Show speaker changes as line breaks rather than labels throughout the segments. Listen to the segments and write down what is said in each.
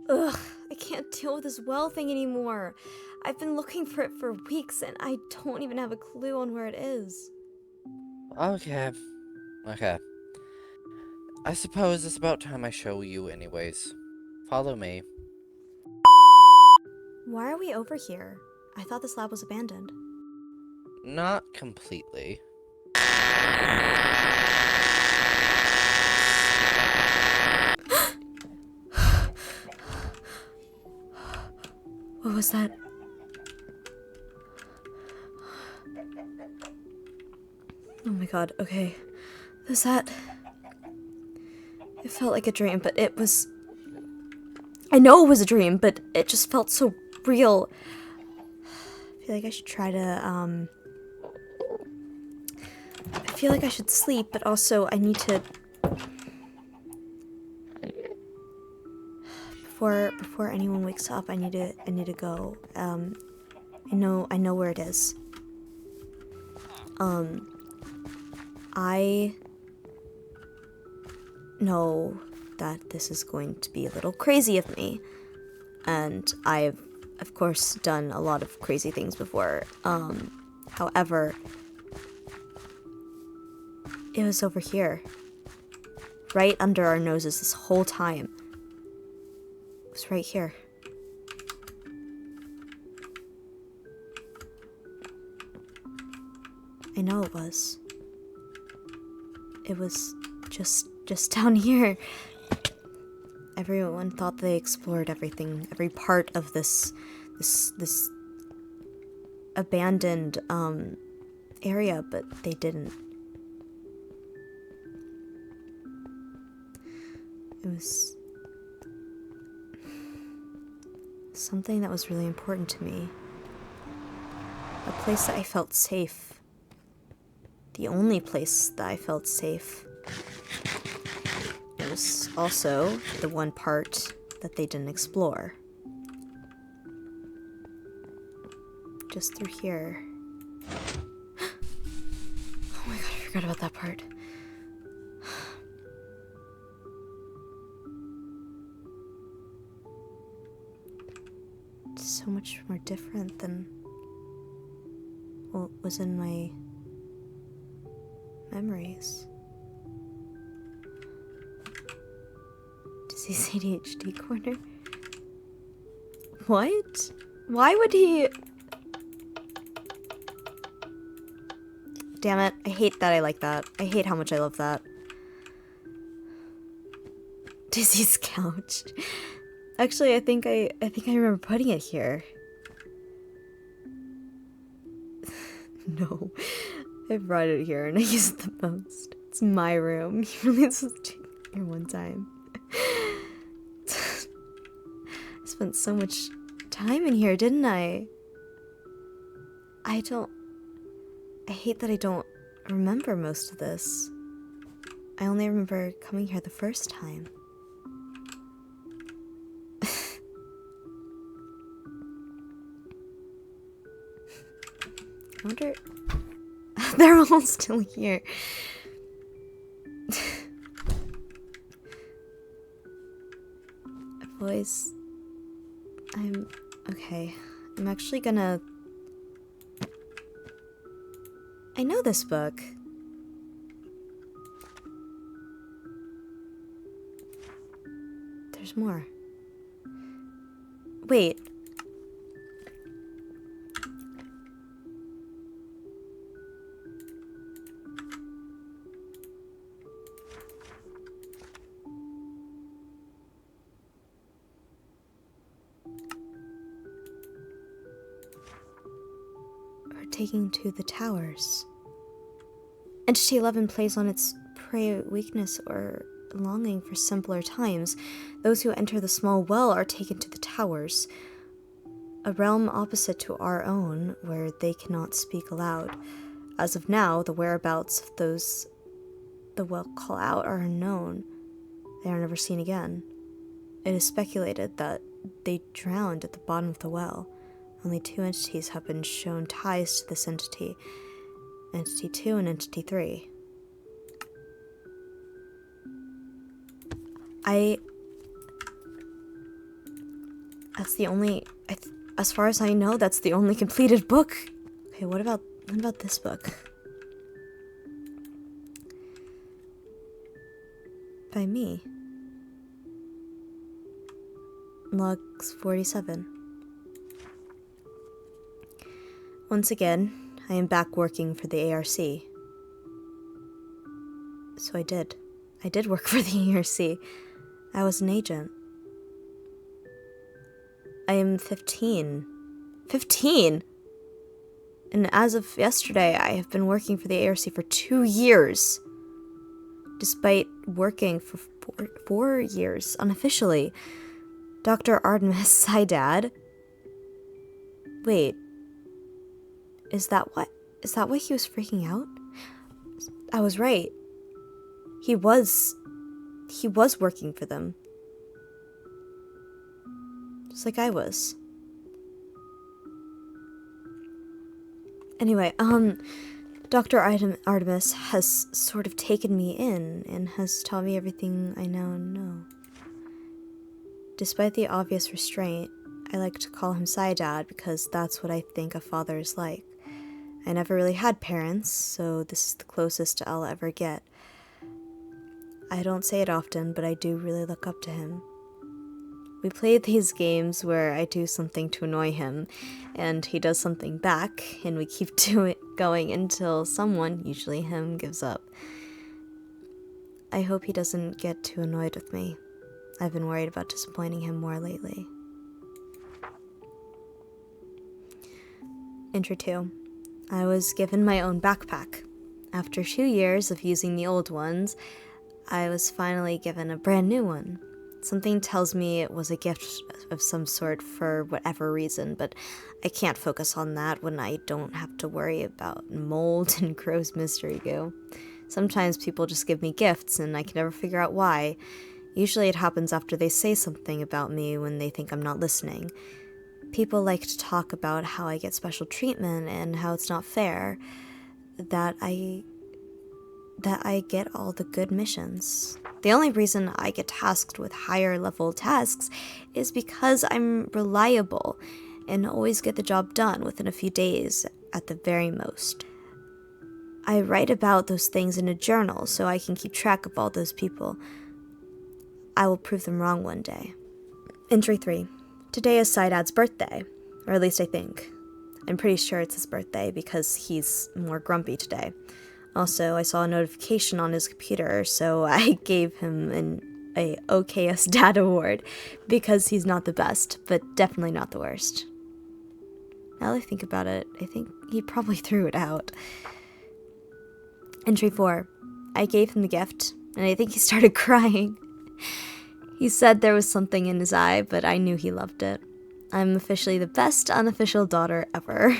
Ugh, I can't deal with this well thing anymore. I've been looking for it for weeks and I don't even have a clue on where it is.
Okay. Okay. I suppose it's about time I show you anyways. Follow me.
Why are we over here? I thought this lab was abandoned.
Not completely.
What was that? Oh my god, okay. Was that... It felt like a dream, but it was... I know it was a dream, but it just felt so real. I feel like I should try to, I feel like I should sleep, but also I need to... Before anyone wakes up, I need to go. I know where it is. I know that this is going to be a little crazy of me, and I've, of course, done a lot of crazy things before. However, it was over here, right under our noses this whole time. It was right here. I know it was. It was just down here. Everyone thought they explored everything, every part of this abandoned area, but they didn't. It was something that was really important to me. A place that I felt safe. The only place that I felt safe. It was also the one part that they didn't explore. Just through here. Oh my god, I forgot about that part. It's so much more different than what was in my memories. Dizzy's ADHD corner? What? Why would he... Damn it, I hate that I like that. I hate how much I love that. Dizzy's couch. Actually, I think I remember putting it here. No. I brought it here and I used it the most. It's my room. You really supposed to here one time. I spent so much time in here, didn't I? I hate that I don't remember most of this. I only remember coming here the first time. I wonder... They're all still here. Boys, okay. I'm actually gonna... I know this book. There's more. Wait. We're taking to the towers. Entity 11 plays on its prey weakness or longing for simpler times. Those who enter the small well are taken to the towers, a realm opposite to our own, where they cannot speak aloud. As of now, the whereabouts of those the well call out are unknown. They are never seen again. It is speculated that they drowned at the bottom of the well. Only 2 entities have been shown ties to this entity. Entity 2 and Entity 3. That's the only... as far as I know, that's the only completed book. Okay, what about this book? By me. Logs 47. Once again, I am back working for the ARC. So I did. I did work for the ARC. I was an agent. I am 15. 15?! And as of yesterday, I have been working for the ARC for 2 years. Despite working for 4 years unofficially. Dr. Artemis, hi Dad. Wait. Is that why he was freaking out? I was right. He was working for them. Just like I was. Anyway, Dr. Artemis has sort of taken me in and has taught me everything I now know. Despite the obvious restraint, I like to call him Dad because that's what I think a father is like. I never really had parents, so this is the closest I'll ever get. I don't say it often, but I do really look up to him. We play these games where I do something to annoy him, and he does something back, and we keep going until someone, usually him, gives up. I hope he doesn't get too annoyed with me. I've been worried about disappointing him more lately. Intro 2. I was given my own backpack. After 2 years of using the old ones, I was finally given a brand new one. Something tells me it was a gift of some sort for whatever reason, but I can't focus on that when I don't have to worry about mold and gross mystery goo. Sometimes people just give me gifts and I can never figure out why. Usually it happens after they say something about me when they think I'm not listening. People like to talk about how I get special treatment and how it's not fair, that I get all the good missions. The only reason I get tasked with higher level tasks is because I'm reliable and always get the job done within a few days at the very most. I write about those things in a journal so I can keep track of all those people. I will prove them wrong one day. Entry 3. Today is Saidad's birthday, or at least I think. I'm pretty sure it's his birthday because he's more grumpy today. Also, I saw a notification on his computer, so I gave him a OKS Dad Award because he's not the best, but definitely not the worst. Now that I think about it, I think he probably threw it out. Entry 4. I gave him the gift, and I think he started crying. He said there was something in his eye, but I knew he loved it. I'm officially the best unofficial daughter ever.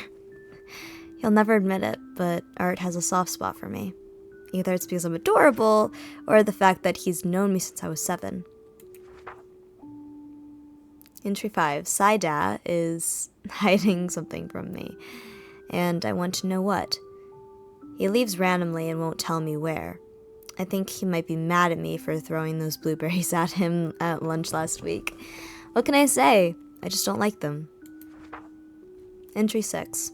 He'll never admit it, but Art has a soft spot for me. Either it's because I'm adorable, or the fact that he's known me since I was 7. Entry 5. Saida is hiding something from me, and I want to know what. He leaves randomly and won't tell me where. I think he might be mad at me for throwing those blueberries at him at lunch last week. What can I say? I just don't like them. Entry 6.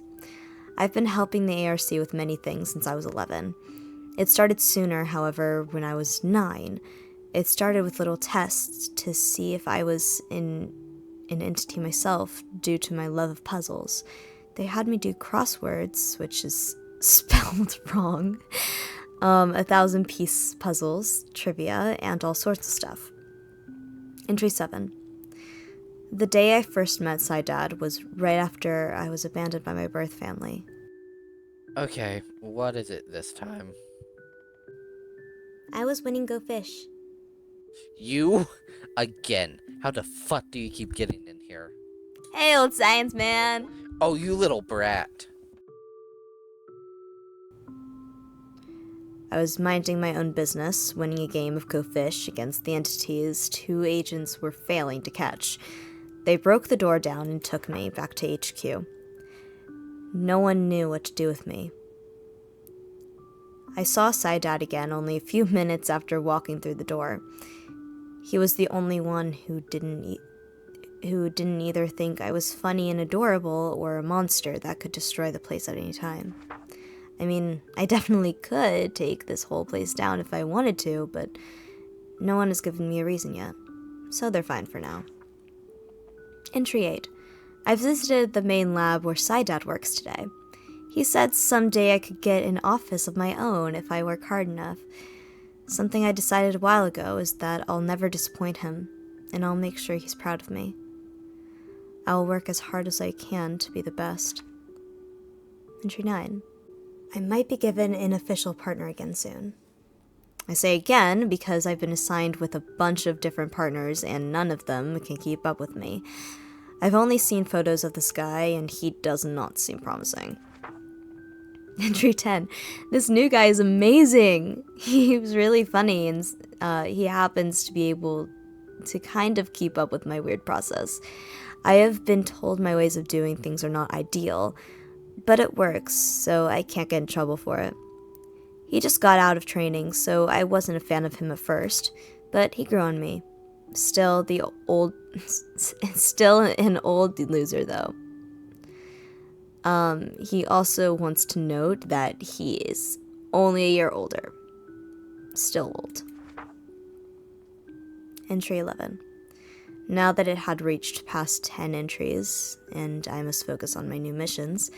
I've been helping the ARC with many things since I was 11. It started sooner, however, when I was 9. It started with little tests to see if I was an entity myself due to my love of puzzles. They had me do crosswords, which is spelled wrong, 1,000-piece puzzles, trivia, and all sorts of stuff. Entry 7. The day I first met Saidad was right after I was abandoned by my birth family.
Okay, what is it this time?
I was winning Go Fish.
You? Again. How the fuck do you keep getting in here?
Hey, old science man!
Oh, you little brat.
I was minding my own business, winning a game of Go Fish against the entities 2 agents were failing to catch. They broke the door down and took me back to HQ. No one knew what to do with me. I saw Saidad again only a few minutes after walking through the door. He was the only one who didn't who didn't either think I was funny and adorable or a monster that could destroy the place at any time. I mean, I definitely could take this whole place down if I wanted to, but no one has given me a reason yet, so they're fine for now. Entry 8. I visited the main lab where Psydad works today. He said someday I could get an office of my own if I work hard enough. Something I decided a while ago is that I'll never disappoint him, and I'll make sure he's proud of me. I'll work as hard as I can to be the best. Entry 9. I might be given an official partner again soon. I say again because I've been assigned with a bunch of different partners and none of them can keep up with me. I've only seen photos of this guy and he does not seem promising. Entry 10. This new guy is amazing. He was really funny and he happens to be able to kind of keep up with my weird process. I have been told my ways of doing things are not ideal, but it works, so I can't get in trouble for it. He just got out of training, so I wasn't a fan of him at first, but he grew on me. Still an old loser though. He also wants to note that he is only a year older. Still old. Entry 11. Now that it had reached past 10 entries, and I must focus on my new missions,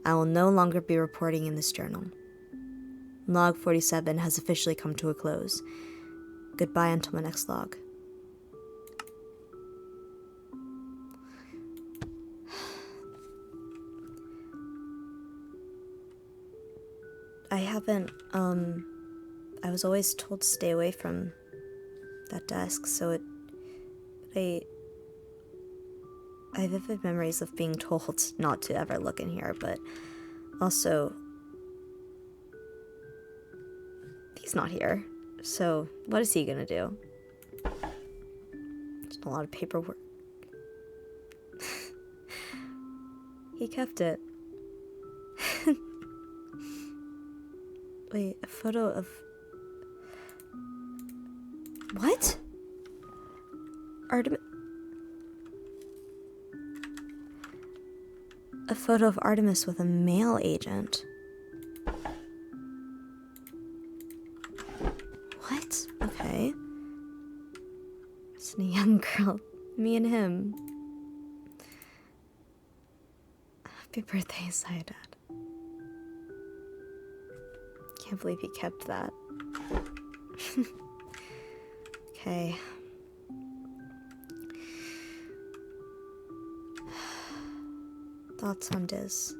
I will no longer be reporting in this journal. Log 47 has officially come to a close. Goodbye until my next log. I was always told to stay away from that desk, so I have vivid memories of being told not to ever look in here, but also, he's not here, so what is he gonna do? Just a lot of paperwork. He kept it. Wait, a photo of... What? A photo of Artemis with a male agent. What? Okay. It's a young girl. Me and him. Happy birthday, Sayadad. Can't believe he kept that. Okay. Thoughts on Diz.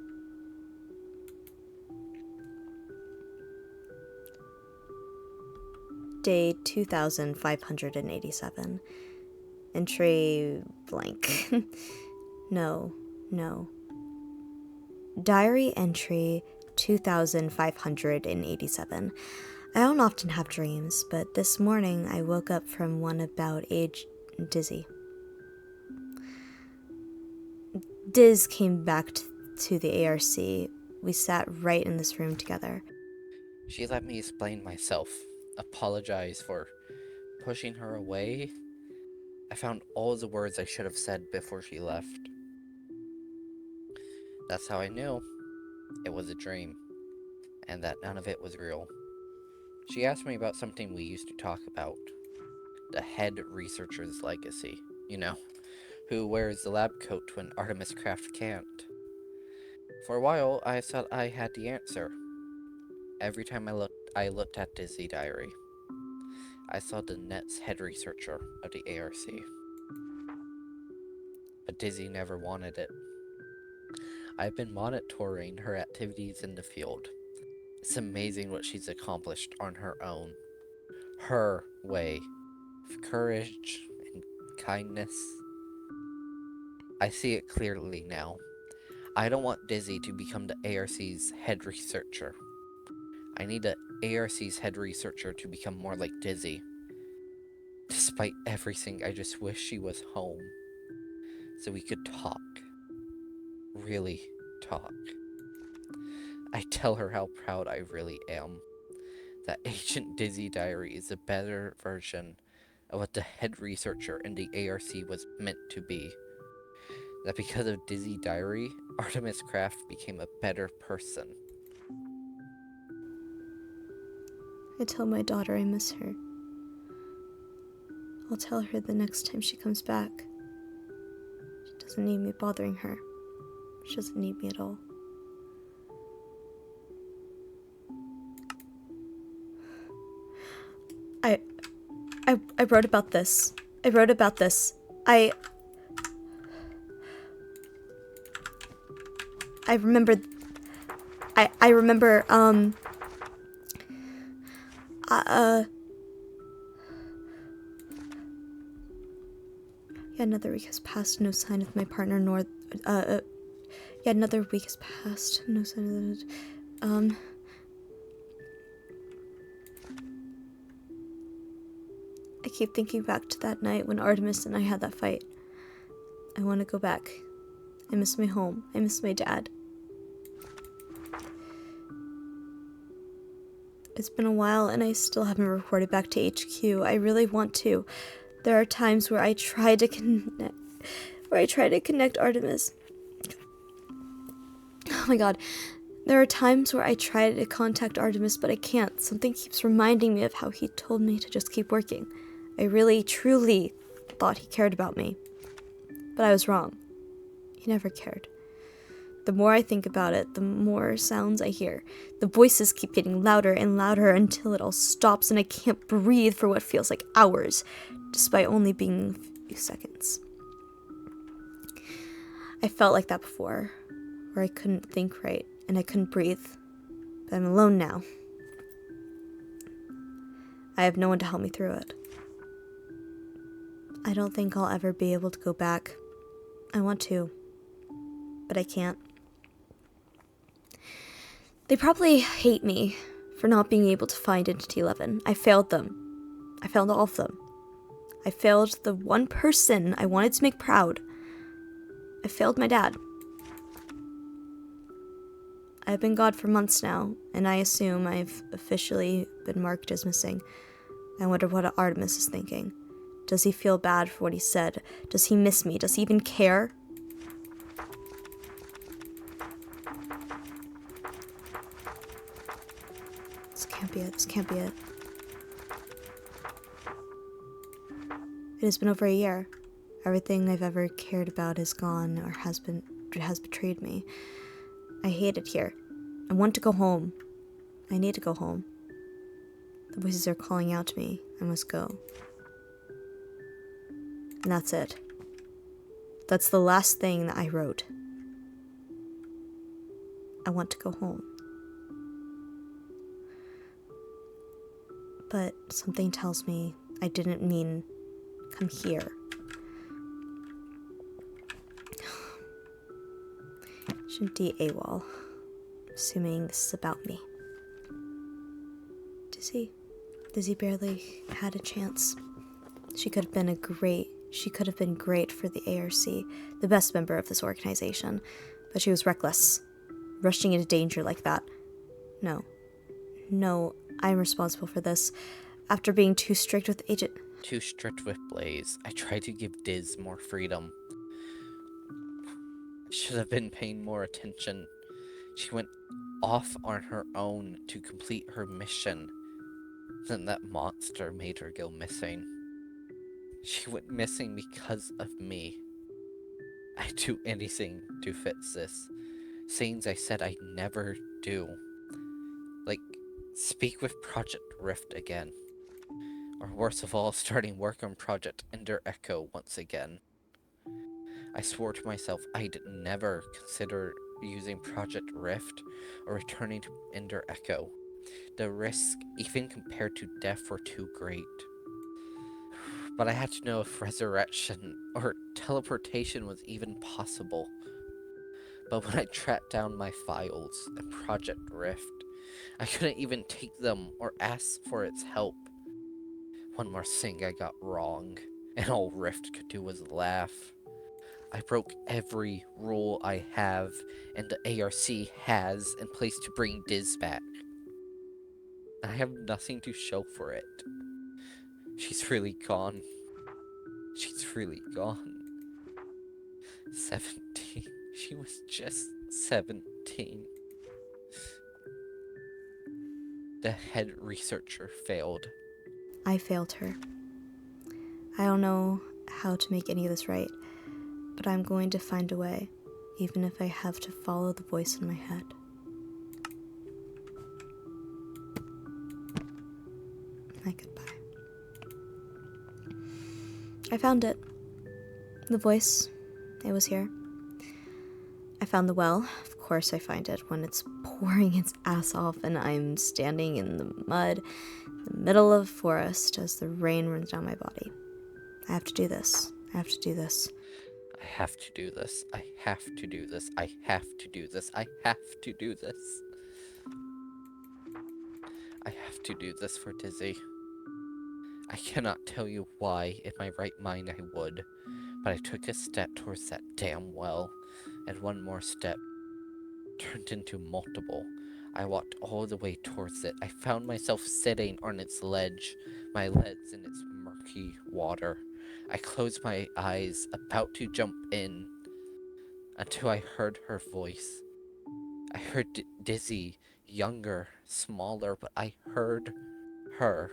Day 2587. Entry blank. No. Diary entry 2587. I don't often have dreams, but this morning I woke up from one about age dizzy. Diz came back to the ARC. We sat right in this room together.
She let me explain myself, apologize for pushing her away. I found all the words I should have said before she left. That's how I knew it was a dream, and that none of it was real. She asked me about something we used to talk about. The head researcher's legacy. You know, who wears the lab coat when Artemis Craft can't. For a while, I thought I had the answer. Every time I looked at Dizzy Diary. I saw the Net's head researcher of the ARC. But Dizzy never wanted it. I've been monitoring her activities in the field. It's amazing what she's accomplished on her own. Her way of courage and kindness. I see it clearly now. I don't want Dizzy to become the ARC's head researcher. I need the ARC's head researcher to become more like Dizzy. Despite everything, I just wish she was home. So we could talk. Really talk. I tell her how proud I really am. That Agent Dizzy Diary is a better version of what the head researcher in the ARC was meant to be. That because of Dizzy Diary, Artemis Craft became a better person.
I tell my daughter I miss her. I'll tell her the next time she comes back. She doesn't need me bothering her. She doesn't need me at all. I wrote about this. I wrote about this. I remember. I remember. Yeah, another week has passed. No sign of my partner. Nor. Yeah, another week has passed. No sign of it. I keep thinking back to that night when Artemis and I had that fight. I want to go back. I miss my home. I miss my dad. It's been a while and I still haven't reported back to HQ. I really want to. There are times where I try to connect Artemis. Oh my god. There are times where I try to contact Artemis, but I can't. Something keeps reminding me of how he told me to just keep working. I really, truly thought he cared about me. But I was wrong. He never cared. The more I think about it, the more sounds I hear. The voices keep getting louder and louder until it all stops and I can't breathe for what feels like hours, despite only being a few seconds. I felt like that before, where I couldn't think right and I couldn't breathe. But I'm alone now. I have no one to help me through it. I don't think I'll ever be able to go back. I want to, but I can't. They probably hate me for not being able to find Entity 11. I failed them. I failed all of them. I failed the one person I wanted to make proud. I failed my dad. I've been gone for months now, and I assume I've officially been marked as missing. I wonder what Artemis is thinking. Does he feel bad for what he said? Does he miss me? Does he even care? This can't be it. This can't be it. It has been over a year. Everything I've ever cared about is gone or has betrayed me. I hate it here. I want to go home. I need to go home. The voices are calling out to me. I must go. And that's it. That's the last thing that I wrote. I want to go home. But something tells me I didn't mean come here. Shouldn't be AWOL, assuming this is about me. Dizzy barely had a chance. She could have been great for the ARC, the best member of this organization, but she was reckless, rushing into danger like that. No, I'm responsible for this. After being too strict with Agent...
Too strict with Blaze, I tried to give Diz more freedom. Should have been paying more attention. She went off on her own to complete her mission. Then that monster made her go missing. She went missing because of me. I'd do anything to fix this. Things I said I'd never do. Like, speak with Project Rift again. Or worst of all, starting work on Project Ender Echo once again. I swore to myself I'd never consider using Project Rift or returning to Ender Echo. The risk, even compared to death, were too great. But I had to know if resurrection or teleportation was even possible. But when I tracked down my files in Project Rift, I couldn't even take them or ask for its help. One more thing I got wrong, and all Rift could do was laugh. I broke every rule I have and the ARC has in place to bring Diz back. I have nothing to show for it. She's really gone. She's really gone. 17. She was just 17. The head researcher failed.
I failed her. I don't know how to make any of this right, but I'm going to find a way, even if I have to follow the voice in my head. My goodbye. I found it. The voice. It was here. I found the well. Of course I find it when it's pouring its ass off and I'm standing in the mud in the middle of a forest as the rain runs down my body. I have to do this. I have to do this.
I have to do this. I have to do this. I have to do this. I have to do this. I have to do this for Dizzy. I cannot tell you why in my right mind I would, but I took a step towards that damn well, and one more step turned into multiple. I walked all the way towards it. I found myself sitting on its ledge, my legs in its murky water. I closed my eyes, about to jump in, until I heard her voice. I heard Dizzy, younger, smaller, but I heard her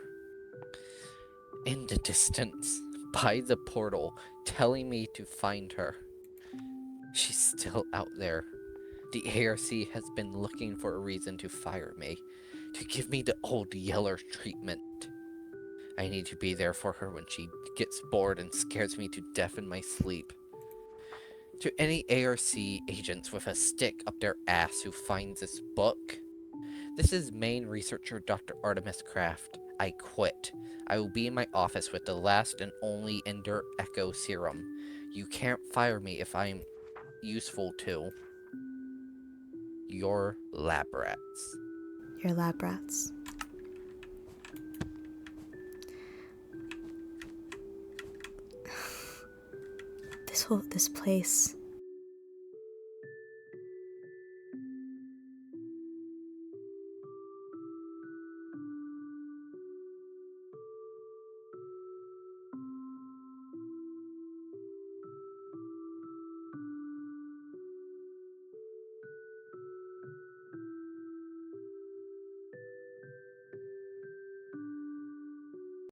in the distance, by the portal, telling me to find her. She's still out there. The ARC has been looking for a reason to fire me, to give me the old Yeller treatment. I need to be there for her when she gets bored and scares me to death in my sleep. To any ARC agents with a stick up their ass who finds this book, this is main researcher Dr. Artemis Kraft. I quit. I will be in my office with the last and only Ender Echo serum. You can't fire me if I'm useful to your lab rats.
Your lab rats. This place.